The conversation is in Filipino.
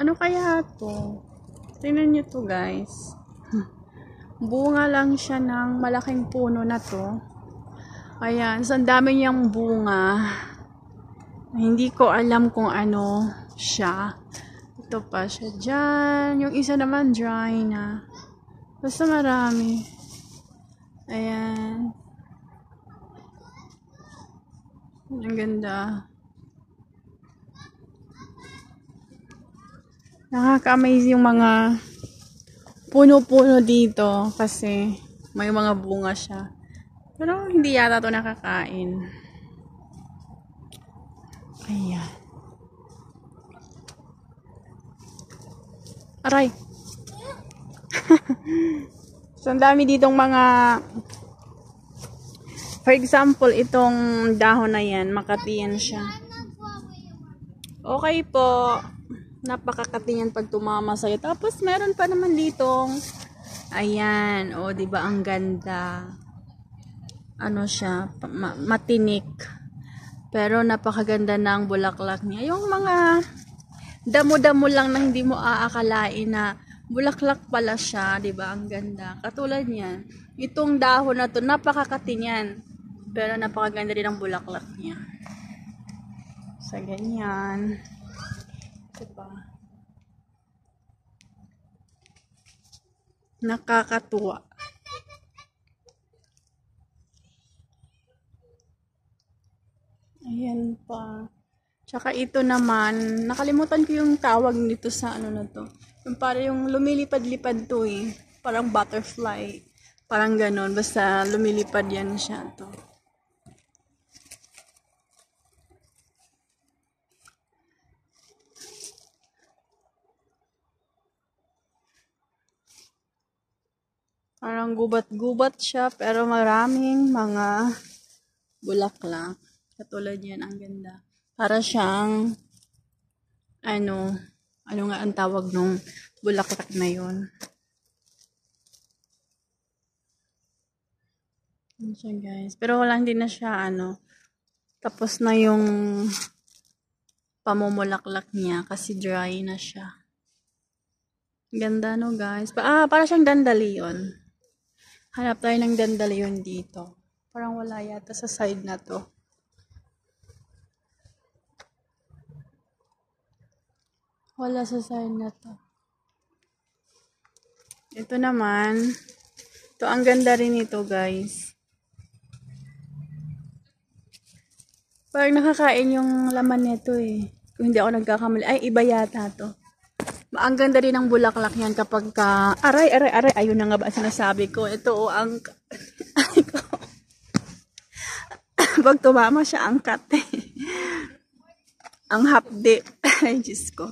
Ano kaya to? Tingnan nyo to, guys. Bunga lang siya ng malaking puno na to. Ayan, so ang dami niyang bunga. Hindi ko alam kung ano siya. Ito pa siya dyan. Yung isa naman dry na. Basta marami. Ayan. Ang ganda. Nakaka-amaze yung mga puno-puno dito kasi may mga bunga siya. Pero hindi yata ito nakakain. Ayan. Aray! So, ang dami ditong mga, for example, itong dahon na yan, Makati yan siya. Okay po. Napakakati yan pag tumama sa'yo. Tapos, meron pa naman ditong, ayan, o, diba, ang ganda. Ano siya, matinik. Pero, napakaganda ng bulaklak niya. Yung mga damo-damo lang na hindi mo aakalain na bulaklak pala siya, diba? Ang ganda. Katulad niyan. Itong dahon na to, napakakati niyan. Pero, napakaganda din ang bulaklak niya. Sa ganyan. Diba? Nakakatuwa. Ayan pa. Tsaka ito naman, nakalimutan ko yung tawag nito sa ano na to. Yung parang yung lumilipad-lipad to eh. Parang butterfly. Parang ganon. Basta lumilipad yan siya to. Parang gubat-gubat siya, pero maraming mga bulaklak. Katulad yan, ang ganda. Para siyang, ano nga ang tawag nung bulaklak na yun. Yan siya, guys. Pero wala, hindi na siya, tapos na yung pamumulaklak niya kasi dry na siya. Ganda, no, guys? Para siyang dandelion. Hanap tayo ng dandelion dito. Parang wala yata sa side na to. Wala sa side na to. Ito naman. Ito, ang ganda rin ito, guys. Parang nakakain yung laman nito eh. Kung hindi ako nagkakamali. Ay, iba yata to. Ang ganda rin ng bulaklak yan kapag ka... Aray. Ayun na nga ba sinasabi ko. Ito ang... Pag tumama siya, ang kat eh. Ang hapde. Ay, Diyos ko.